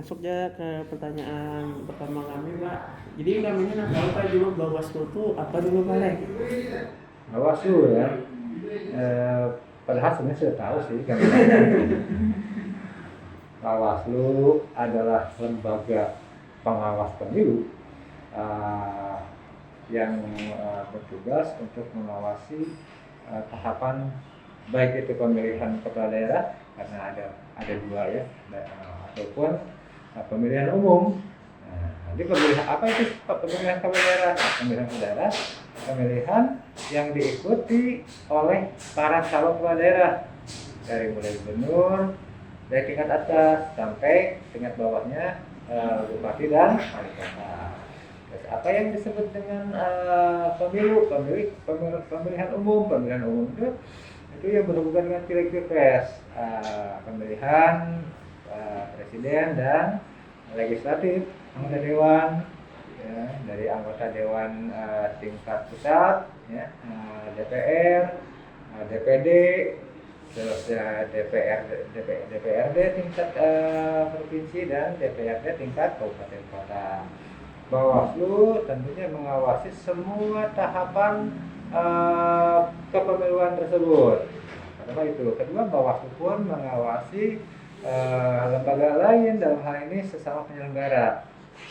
Masuk aja ke pertanyaan pertama kami, Pak. Jadi kami ini tahu Pak dulu Bawaslu itu apa dulu Pak Lek? Bawaslu ya. Padahal sebenarnya sudah tahu sih kan. Bawaslu adalah lembaga pengawas pemilu yang bertugas untuk mengawasi tahapan baik itu pemilihan kepala daerah, karena ada dua ya, ataupun pemilihan umum. Jadi pemilihan apa itu pemilihan kepala daerah? Pemilihan kepala daerah, pemilihan yang diikuti oleh para calon kepala daerah dari mulai gubernur dari tingkat atas sampai tingkat bawahnya bupati dan wali kota. Terus apa yang disebut dengan pemilihan umum? Pemilihan umum itu yang berhubungan dengan pilpres, pemilihan presiden dan legislatif, anggota dewan, ya, dari anggota dewan tingkat pusat, ya, DPR, DPD, terus DPRD tingkat provinsi dan DPRD tingkat kabupaten kota. Bawaslu tentunya mengawasi semua tahapan kepemiluan tersebut. Pertama itu. Kedua, Bawaslu pun mengawasi lembaga lain, dalam hal ini sesama penyelenggara.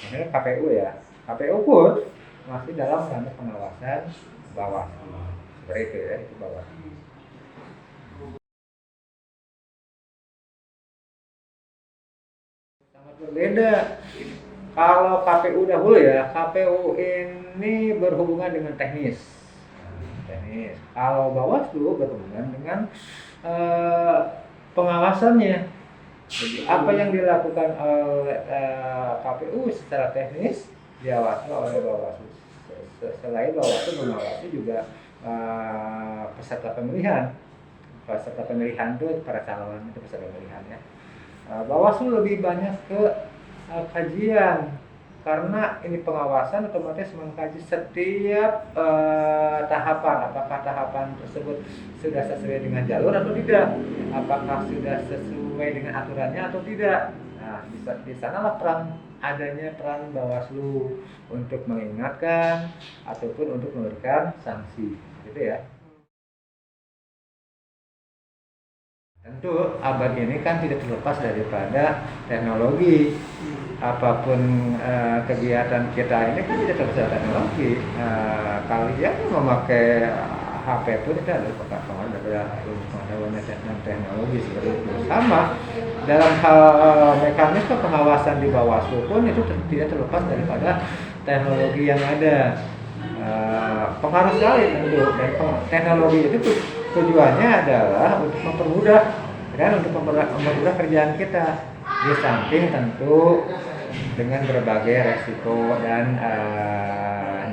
Ini KPU ya. KPU pun masih dalam ranah pengawasan Bawaslu. Seperti itu ya, itu Bawaslu. Sangat berbeda. Kalau KPU dahulu ya, KPU ini berhubungan dengan teknis. Kalau Bawaslu berhubungan dengan pengawasannya. Jadi apa yang dilakukan oleh KPU secara teknis diawasi oleh Bawaslu. Selain Bawaslu mengawasi juga peserta pemilihan. Peserta pemilihan itu para calon itu peserta pemilihan ya. Bawaslu lebih banyak ke kajian, karena ini pengawasan otomatis mengkaji setiap tahapan, apakah tahapan tersebut sudah sesuai dengan jalur atau tidak, apakah sudah sesuai dengan aturannya atau tidak. Nah, di sanalah adanya peran Bawaslu untuk mengingatkan ataupun untuk memberikan sanksi, gitu ya. Tentu abad ini kan tidak terlepas daripada teknologi. Apapun kegiatan kita ini kan tidak terlepas dari teknologi. Kalian memakai HP pun itu adalah pengaruh daripada pengetahuan dan teknologi seperti itu. Sama dalam hal mekanisme pengawasan di Bawaslu pun itu tidak terlepas daripada teknologi yang ada. Pengaruh sekali tentu, dan teknologi itu tujuannya adalah untuk mempermudah kerjaan kita, di samping tentu dengan berbagai resiko dan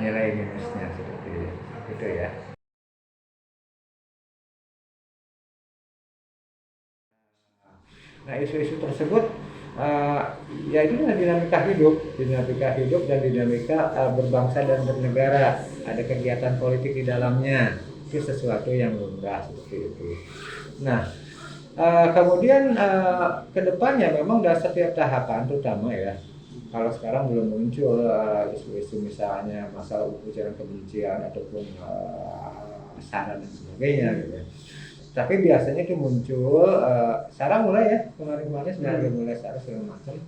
nilai minusnya seperti itu ya. Nah, isu-isu tersebut ya itu dinamika hidup dan dinamika berbangsa dan bernegara. Ada kegiatan politik di dalamnya, itu sesuatu yang lumrah seperti itu. Nah, kemudian kedepannya memang dari setiap tahapan, terutama ya, kalau sekarang belum muncul isu-isu misalnya masalah ujaran kebencian ataupun sara dan sebagainya gitu. Tapi biasanya itu muncul sekarang mulai ya, kemarin-kemarin sudah mulai sara segala macam,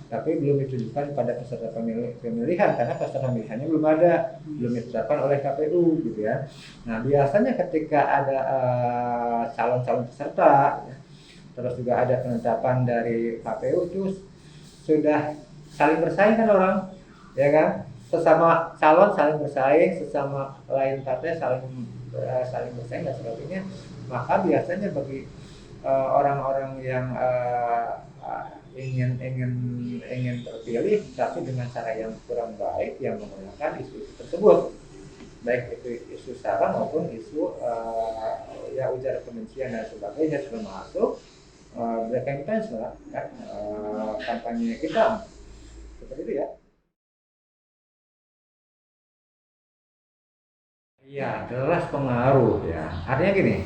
tapi belum ditujukan pada peserta pemilihan karena peserta pemilihannya belum ditetapkan oleh KPU gitu ya. Nah, biasanya ketika ada calon-calon peserta ya, terus juga ada penetapan dari KPU, itu sudah saling bersaing kan orang, ya kan? Sesama calon saling bersaing, sesama lain partai saling bersaing dan sebagainya. Maka biasanya bagi orang-orang yang ingin terpilih tapi dengan cara yang kurang baik, yang menggunakan isu tersebut, baik itu isu sara maupun isu ya ujaran kebencian dan sebagainya, termasuk black campaign lah kan, kampanye hitam seperti itu ya. Iya, jelas pengaruh ya. Artinya gini,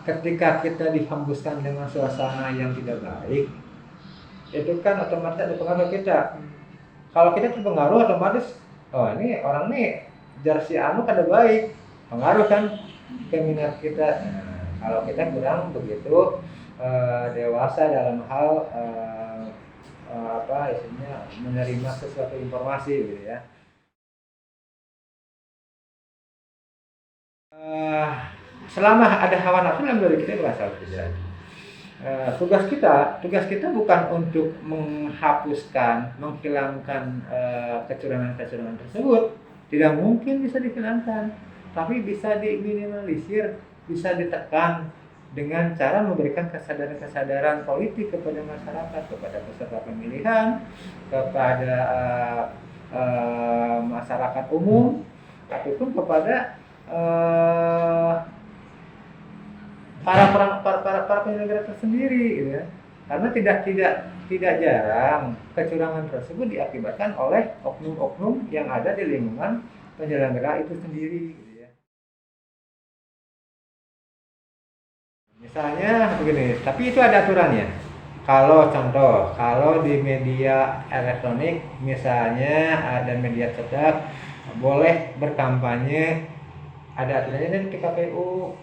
ketika kita dihembuskan dengan suasana yang tidak baik, itu kan otomatis ada pengaruh kita. Kalau kita terpengaruh otomatis, oh ini orang nih jersey anu kada baik, pengaruh kan ke minat kita. Nah, kalau kita kurang begitu dewasa dalam hal apa istilahnya menerima sesuatu informasi gitu ya. Selama ada hawa nafsu dalam diri kita berasal terjadi. Tugas kita bukan untuk menghapuskan, menghilangkan kecurangan-kecurangan tersebut. Tidak mungkin bisa dihilangkan, tapi bisa diminimalisir, bisa ditekan dengan cara memberikan kesadaran-kesadaran politik kepada masyarakat, kepada peserta pemilihan, kepada masyarakat umum, ataupun kepada para penyelenggara tersendiri, gitu ya. Karena tidak jarang kecurangan tersebut diakibatkan oleh oknum-oknum yang ada di lingkungan penyelenggara itu sendiri, gitu ya. Misalnya begini, tapi itu ada aturannya. Kalau di media elektronik misalnya ada media cetak boleh berkampanye, ada aturannya dari PKPU.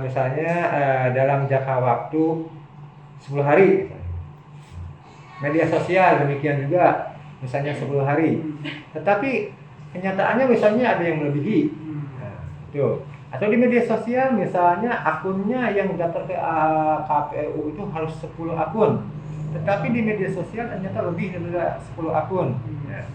Misalnya dalam jangka waktu 10 hari. Media sosial demikian juga, misalnya 10 hari. Tetapi kenyataannya misalnya ada yang melebihi. Nah, itu. Atau di media sosial misalnya akunnya yang daftar ke KPU itu harus 10 akun. Tetapi di media sosial ternyata lebih dari 10 akun. Ya.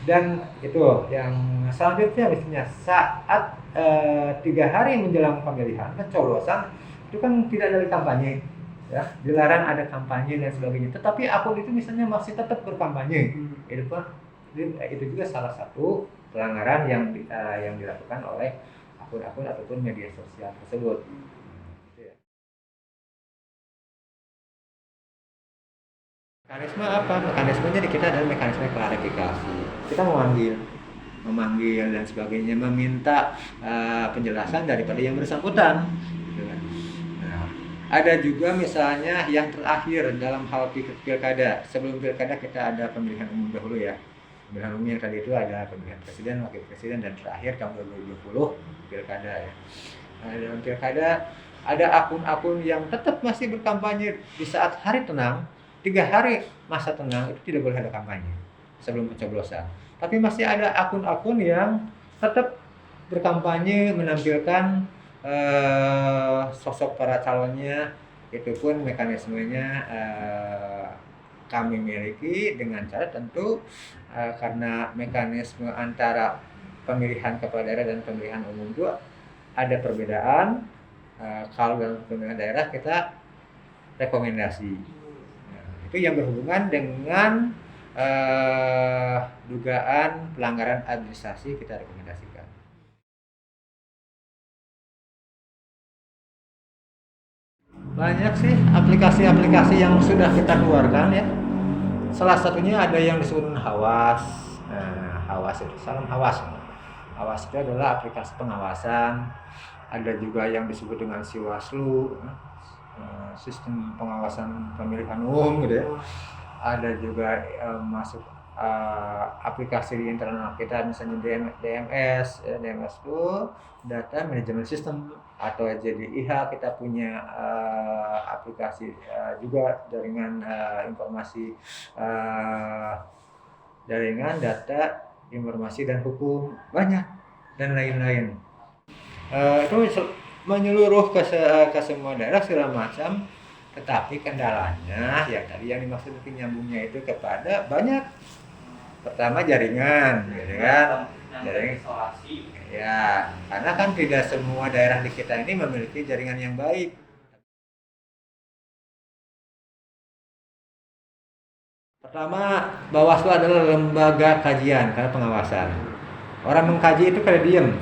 Dan itu yang selanjutnya misalnya saat 3 hari menjelang pemilihan pencoblosan itu kan tidak ada kampanye, ya, dilarang ada kampanye dan sebagainya. Tetapi akun itu misalnya masih tetap berkampanye. Itu juga salah satu pelanggaran yang dilakukan oleh akun-akun ataupun media sosial tersebut. Mekanisme apa? Mekanismenya di kita adalah mekanisme klarifikasi. Kita memanggil dan sebagainya, meminta penjelasan daripada yang bersangkutan. Nah, ada juga misalnya yang terakhir dalam hal pilkada. Sebelum pilkada kita ada pemilihan umum dahulu ya. Pemilihan umum yang tadi itu ada pemilihan presiden, wakil presiden, dan terakhir tahun 2020 pilkada ya. Nah, dalam pilkada ada akun-akun yang tetap masih berkampanye di saat hari tenang. 3 hari masa tenang itu tidak boleh ada kampanye sebelum pencoblosan. Tapi masih ada akun-akun yang tetap berkampanye menampilkan sosok para calonnya. Itu pun mekanismenya kami miliki dengan cara tentu karena mekanisme antara pemilihan kepala daerah dan pemilihan umum itu ada perbedaan. Kalau dalam pemilihan daerah kita rekomendasi. Itu yang berhubungan dengan dugaan pelanggaran administrasi kita rekomendasikan. Banyak sih aplikasi-aplikasi yang sudah kita keluarkan ya. Salah satunya ada yang disebut Hawas. Hawas itu Salam Hawas. Hawas itu adalah aplikasi pengawasan. Ada juga yang disebut dengan Siwaslu. Sistem pengawasan pemilihan umum gitu ya. Ada juga masuk aplikasi di internal kita misalnya DMS ya, DMS itu Data Management System, atau JDIH. Kita punya aplikasi juga jaringan informasi jaringan data informasi dan hukum, banyak dan lain-lain. Itu menyeluruh ke semua daerah segala macam, tetapi kendalanya yang tadi yang dimaksud penyambungnya itu kepada banyak. Pertama jaringan, gitu kan? Jaringan isolasi. Ya, karena kan tidak semua daerah di kita ini memiliki jaringan yang baik. Pertama, Bawaslu adalah lembaga kajian karena pengawasan. Orang mengkaji itu kada diam,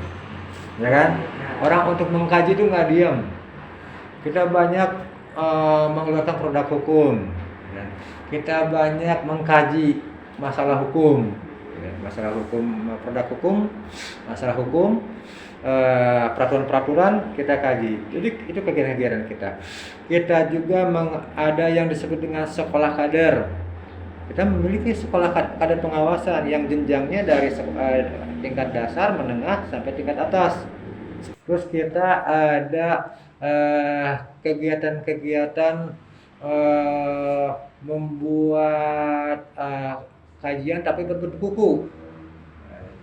ya kan? Orang untuk mengkaji itu nggak diam. Kita banyak mengeluarkan produk hukum. Kita banyak mengkaji masalah hukum. Masalah hukum, produk hukum, masalah hukum. peraturan-peraturan kita kaji. Jadi itu kegiatan-kegiatan kita. Kita juga ada yang disebut dengan sekolah kader. Kita memiliki sekolah kader pengawasan yang jenjangnya dari tingkat dasar, menengah sampai tingkat atas. Terus kita ada kegiatan-kegiatan membuat kajian tapi berbentuk buku.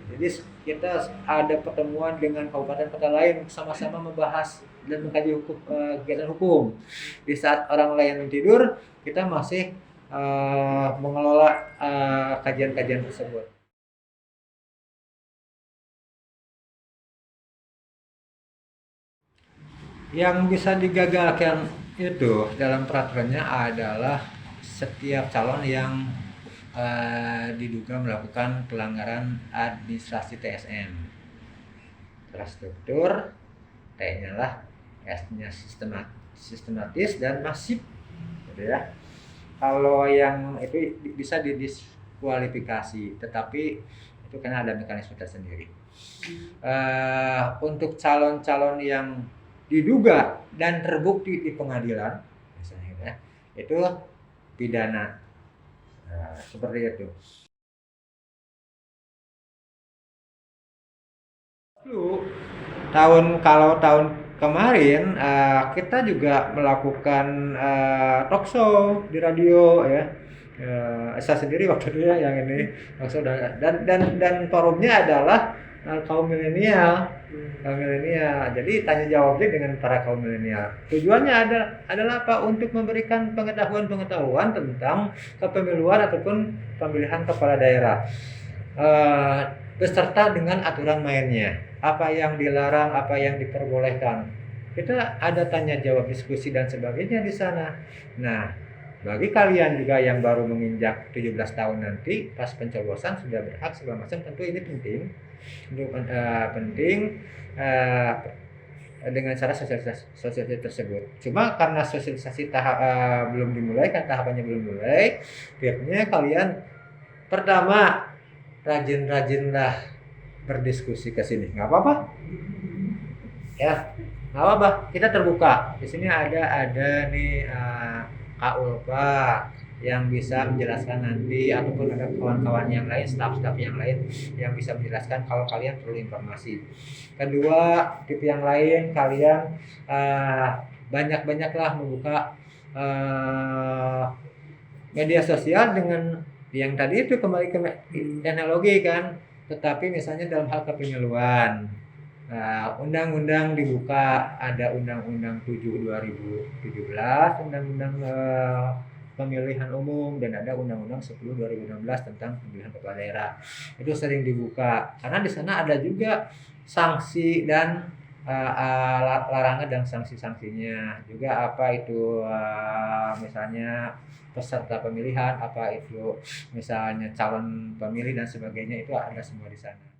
Jadi kita ada pertemuan dengan kabupaten kota lain sama-sama membahas dan mengkaji kegiatan hukum. Di saat orang lain tidur, kita masih mengelola kajian-kajian tersebut. Yang bisa digagalkan itu dalam peraturannya adalah setiap calon yang diduga melakukan pelanggaran administrasi TSM, terstruktur, T-nya lah, S-nya sistematis dan masif, gitu ya. Kalau yang itu bisa didiskualifikasi, tetapi itu karena ada mekanisme tersendiri. Untuk calon-calon yang diduga dan terbukti di pengadilan, misalnya gitu ya, itu pidana. Seperti itu. Kalau tahun kemarin kita juga melakukan talk show di radio ya. Saya sendiri waktu itu ya yang ini talk show dan forumnya adalah kaum milenial. Jadi tanya jawabnya dengan para kaum milenial. Tujuannya adalah apa? Untuk memberikan pengetahuan tentang kepemiluan ataupun pemilihan kepala daerah. Beserta dengan aturan mainnya. Apa yang dilarang, apa yang diperbolehkan. Kita ada tanya jawab, diskusi dan sebagainya di sana. Nah, bagi kalian juga yang baru menginjak 17 tahun nanti pas pencoblosan sudah berhak segala macam, tentu ini penting dengan cara sosialisasi tersebut. Cuma karena sosialisasi belum dimulai, kan tahapannya belum mulai, akhirnya kalian pertama rajin-rajinlah berdiskusi ke sini. Nggak apa-apa ya, nggak apa-apa, kita terbuka. Di sini ada nih Kak Ulfa yang bisa menjelaskan nanti, ataupun ada kawan-kawan yang lain, staf-staf yang lain yang bisa menjelaskan kalau kalian perlu informasi. Kedua, tip yang lain, kalian banyak-banyaklah membuka media sosial dengan yang tadi itu, kembali ke teknologi kan, tetapi misalnya dalam hal kepemiluan, undang-undang dibuka, ada Undang-Undang 7 2017, Undang-Undang Pemilihan Umum, dan ada Undang-Undang 10 2016 tentang pemilihan kepala daerah. Itu sering dibuka karena di sana ada juga sanksi dan larangan dan sanksinya juga, apa itu misalnya peserta pemilihan, apa itu misalnya calon pemilih dan sebagainya, itu ada semua di sana.